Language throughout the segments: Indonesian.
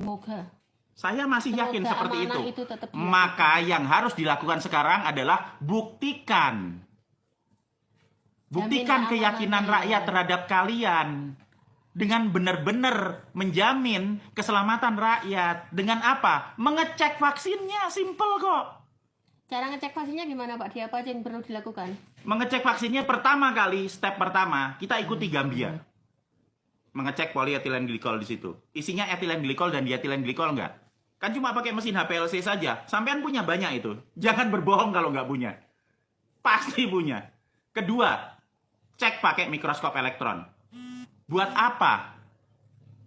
Semoga. Saya masih yakin Semoga seperti amanah itu. tetap dilakukan. Maka yang harus dilakukan sekarang adalah buktikan. Buktikan keyakinan rakyat terhadap kalian. Dengan benar-benar menjamin keselamatan rakyat. Dengan apa? Mengecek vaksinnya, simple kok. Cara ngecek vaksinnya gimana Pak? Di apa aja yang perlu dilakukan? Mengecek vaksinnya pertama kali, step pertama, kita ikuti Gambia. Mengecek polyethylene glycol di situ. Isinya ethylene glycol dan diethylene glycol enggak? Kan cuma pakai mesin HPLC saja. Sampean punya banyak itu. Jangan berbohong kalau nggak punya. Pasti punya. Kedua, cek pakai mikroskop elektron. Buat apa?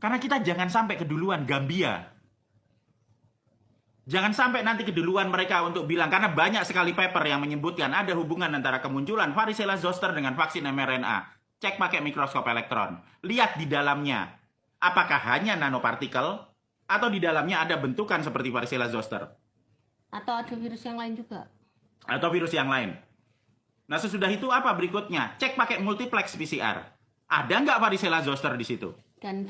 Karena kita jangan sampai keduluan Gambia. Jangan sampai nanti keduluan mereka untuk bilang, karena banyak sekali paper yang menyebutkan ada hubungan antara kemunculan varicella zoster dengan vaksin mRNA. Cek pakai mikroskop elektron. Lihat di dalamnya. Apakah hanya nanopartikel atau di dalamnya ada bentukan seperti varicella zoster? Atau ada virus yang lain juga? Atau virus yang lain. Nah, sesudah itu apa berikutnya? Cek pakai multiplex PCR. Ada nggak varicella zoster di situ? Dan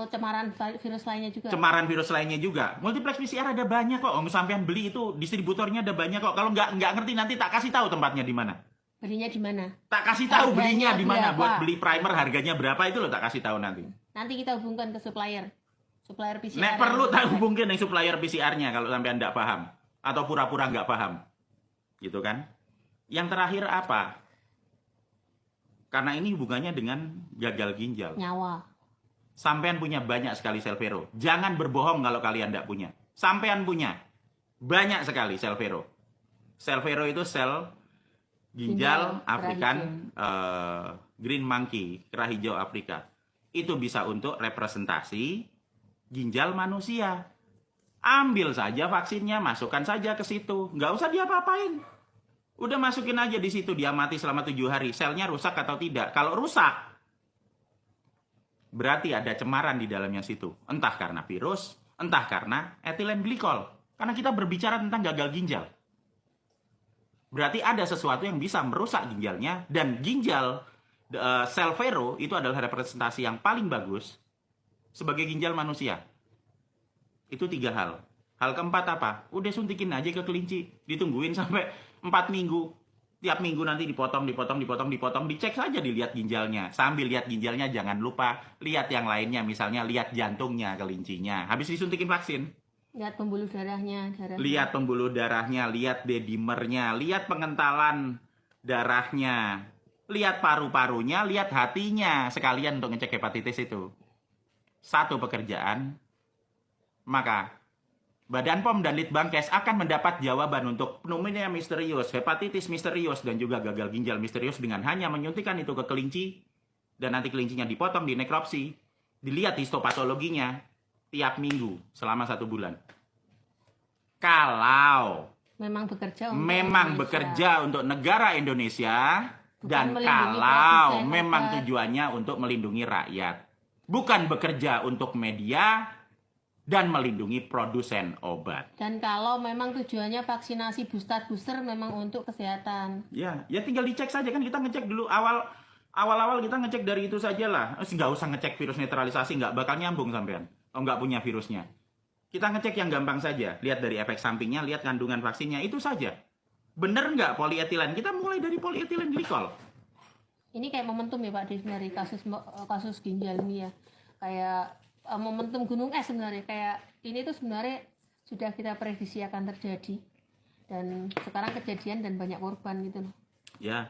cemaran virus lainnya juga? Cemaran virus lainnya juga. Multiplex PCR ada banyak kok. Sampean beli itu, distributornya ada banyak kok. Kalau nggak ngerti nanti tak kasih tahu tempatnya di mana. Belinya di mana? Tak kasih tahu belinya di mana. Berapa? Buat beli primer harganya berapa itu loh tak kasih tahu nanti. Nanti kita hubungkan ke supplier PCR. Nek perlu tak hubungin yang supplier PCR-nya kalau sampean nggak paham atau pura-pura nggak paham, gitu kan? Yang terakhir apa? Karena ini hubungannya dengan gagal ginjal. Nyawa. Sampean punya banyak sekali sel vero. Jangan berbohong kalau kalian nggak punya. Sampean punya banyak sekali sel vero. Sel vero itu sel ginjal African green monkey, kera hijau Afrika. Itu bisa untuk representasi ginjal manusia. Ambil saja vaksinnya, masukkan saja ke situ. Nggak usah diapa-apain. Udah masukin aja di situ, dia mati selama 7 hari. Selnya rusak atau tidak? Kalau rusak, berarti ada cemaran di dalamnya situ. Entah karena virus, entah karena ethylene glycol. Karena kita berbicara tentang gagal ginjal. Berarti ada sesuatu yang bisa merusak ginjalnya. Dan ginjal sel vero itu adalah representasi yang paling bagus sebagai ginjal manusia. Itu 3 hal. Hal keempat apa? Udah suntikin aja ke kelinci. Ditungguin sampai 4 minggu. Tiap minggu nanti dipotong. Dicek saja, dilihat ginjalnya. Sambil lihat ginjalnya jangan lupa lihat yang lainnya. Misalnya lihat jantungnya kelincinya. Habis disuntikin vaksin. Lihat pembuluh darahnya. Lihat pembuluh darahnya, lihat dedimernya, lihat pengentalan darahnya, lihat paru-parunya, lihat hatinya. Sekalian untuk ngecek hepatitis itu. Satu pekerjaan. Maka Badan POM dan Litbangkes akan mendapat jawaban untuk pneumonia misterius, hepatitis misterius, dan juga gagal ginjal misterius dengan hanya menyuntikkan itu ke kelinci, dan nanti kelincinya dipotong, dinekropsi, dilihat histopatologinya tiap minggu selama 1 bulan. Kalau memang bekerja untuk negara Indonesia, dan kalau memang tujuannya untuk melindungi rakyat, bukan bekerja untuk media dan melindungi produsen obat. Dan kalau memang tujuannya vaksinasi booster memang untuk kesehatan. Ya tinggal dicek saja kan, kita ngecek dulu awal-awal kita ngecek dari itu saja lah. Nggak usah ngecek virus netralisasi, nggak bakal nyambung sampean. Nggak punya virusnya. Kita ngecek yang gampang saja, lihat dari efek sampingnya, lihat kandungan vaksinnya, itu saja. Bener nggak polyethylene? Kita mulai dari polyethylene glycol. Ini kayak momentum ya Pak, dari kasus ginjal ini ya. Kayak momentum gunung es sebenarnya. Kayak ini tuh sebenarnya sudah kita prediksi akan terjadi. Dan sekarang kejadian dan banyak korban gitu loh. Ya.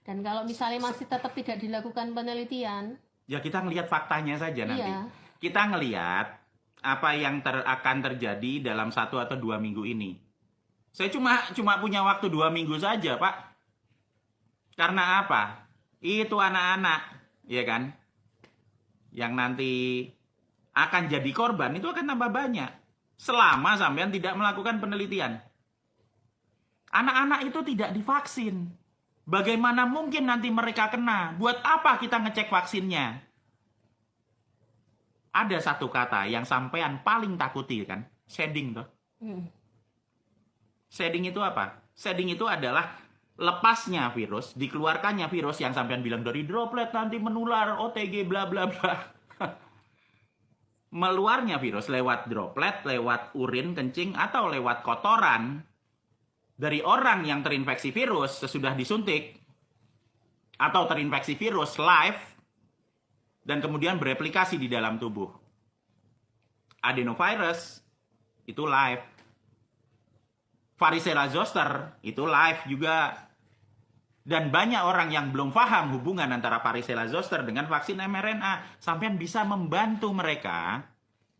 Dan kalau misalnya masih tetap tidak dilakukan penelitian, ya kita ngelihat faktanya saja nanti. Iya. Kita ngelihat apa yang akan terjadi dalam 1 atau 2 minggu ini. Saya cuma punya waktu 2 minggu saja, Pak. Karena apa? Itu anak-anak, ya kan? Yang nanti akan jadi korban itu akan tambah banyak. Selama sampean tidak melakukan penelitian. Anak-anak itu tidak divaksin. Bagaimana mungkin nanti mereka kena? Buat apa kita ngecek vaksinnya? Ada satu kata yang sampean paling takuti kan? Shedding tuh. Shedding itu apa? Shedding itu adalah lepasnya virus, dikeluarkannya virus yang sampean bilang dari droplet nanti menular, OTG bla bla bla. meluarnya virus lewat droplet, lewat urin, kencing, atau lewat kotoran dari orang yang terinfeksi virus sesudah disuntik atau terinfeksi virus live dan kemudian bereplikasi di dalam tubuh. Adenovirus itu live. Varicella zoster itu live juga. Dan banyak orang yang belum paham hubungan antara varicella zoster dengan vaksin mRNA. Sampean bisa membantu mereka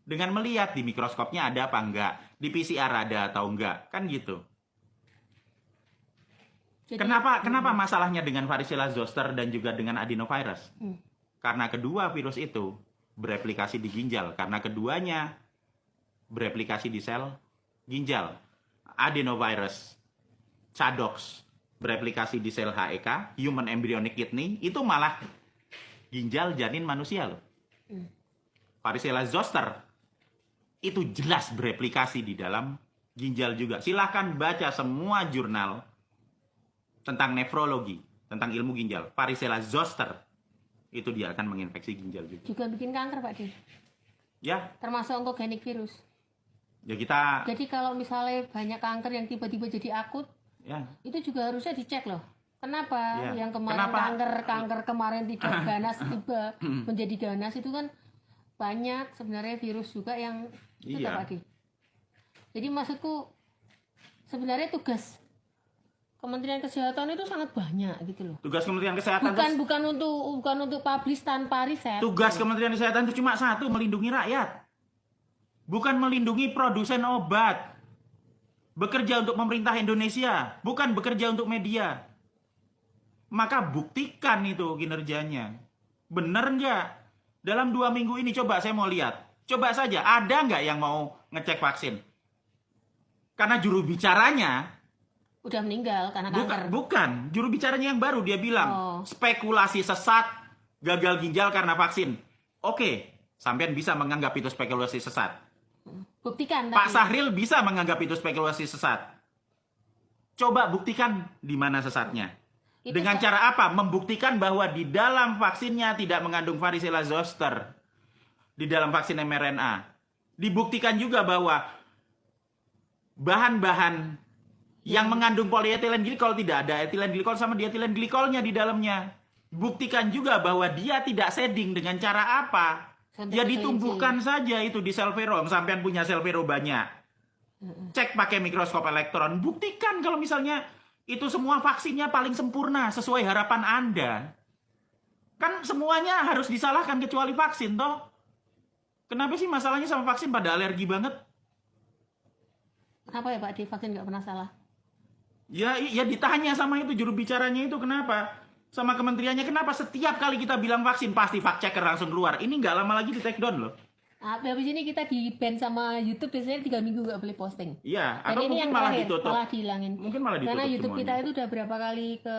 dengan melihat di mikroskopnya ada apa enggak, di PCR ada atau enggak, kan gitu. Jadi, Kenapa masalahnya dengan varicella zoster dan juga dengan adenovirus? Karena kedua virus itu bereplikasi di ginjal. Karena keduanya bereplikasi di sel ginjal. Adenovirus, ChAdOx, bereplikasi di sel HEK, Human Embryonic Kidney, itu malah ginjal janin manusia loh. Varicella zoster itu jelas bereplikasi di dalam ginjal juga. Silahkan baca semua jurnal tentang nefrologi, tentang ilmu ginjal. Varicella zoster itu dia akan menginfeksi ginjal juga. juga bikin kanker Pak Di, Ya, termasuk oncogenic virus. ya kita Jadi kalau misalnya banyak kanker yang tiba-tiba jadi akut, ya itu juga harusnya dicek loh. Kenapa Ya. yang kemarin Kenapa? kanker kemarin tidak ganas tiba menjadi ganas, itu kan banyak sebenarnya virus juga yang itu Iya. Pak Di. Jadi maksudku sebenarnya tugas Kementerian Kesehatan itu sangat banyak gitu loh. tugas Kementerian Kesehatan Bukan untuk publish tanpa riset. tugas Kementerian Kesehatan itu cuma satu, melindungi rakyat. Bukan melindungi produsen obat. Bekerja untuk pemerintah Indonesia, bukan bekerja untuk media. Maka buktikan itu kinerjanya. Bener nggak? Dalam 2 minggu ini coba saya mau lihat. Coba saja, ada nggak yang mau ngecek vaksin? Karena juru bicaranya, Udah meninggal karena kanker. bukan. Juru bicaranya yang baru, dia bilang, Oh. spekulasi sesat, gagal ginjal karena vaksin. Oke, sampean bisa menganggap itu spekulasi sesat. Buktikan Pak tapi. Sahril bisa menganggap itu spekulasi sesat. Coba buktikan di mana sesatnya. Itu Dengan Pak. cara apa? Membuktikan bahwa di dalam vaksinnya tidak mengandung varicella zoster. Di dalam vaksin mRNA. Dibuktikan juga bahwa bahan-bahan yang mengandung polyethylene glycol tidak ada ethylene glycol sama diethylene glycolnya di dalamnya. Buktikan juga bahwa dia tidak shedding dengan cara apa? Suntik Ya kelinci. ditumbuhkan saja itu di sel vero. Sampean punya sel vero banyak. Cek pakai mikroskop elektron. Buktikan kalau misalnya itu semua vaksinnya paling sempurna sesuai harapan Anda. Kan semuanya harus disalahkan kecuali vaksin toh. Kenapa sih masalahnya sama vaksin pada alergi banget? Kenapa ya Pak Di vaksin nggak pernah salah? Ya ditanya sama itu juru bicaranya itu kenapa? Sama kementeriannya kenapa setiap kali kita bilang vaksin pasti fact checker langsung keluar. Ini nggak lama lagi di take down loh. Nah, habis ini kita di ban sama YouTube biasanya 3 minggu nggak boleh posting. Iya, Dan atau ini mungkin yang malah terakhir, ditutup. malah dihilangin. Mungkin malah ditutup Karena YouTube kita semuanya. itu udah berapa kali ke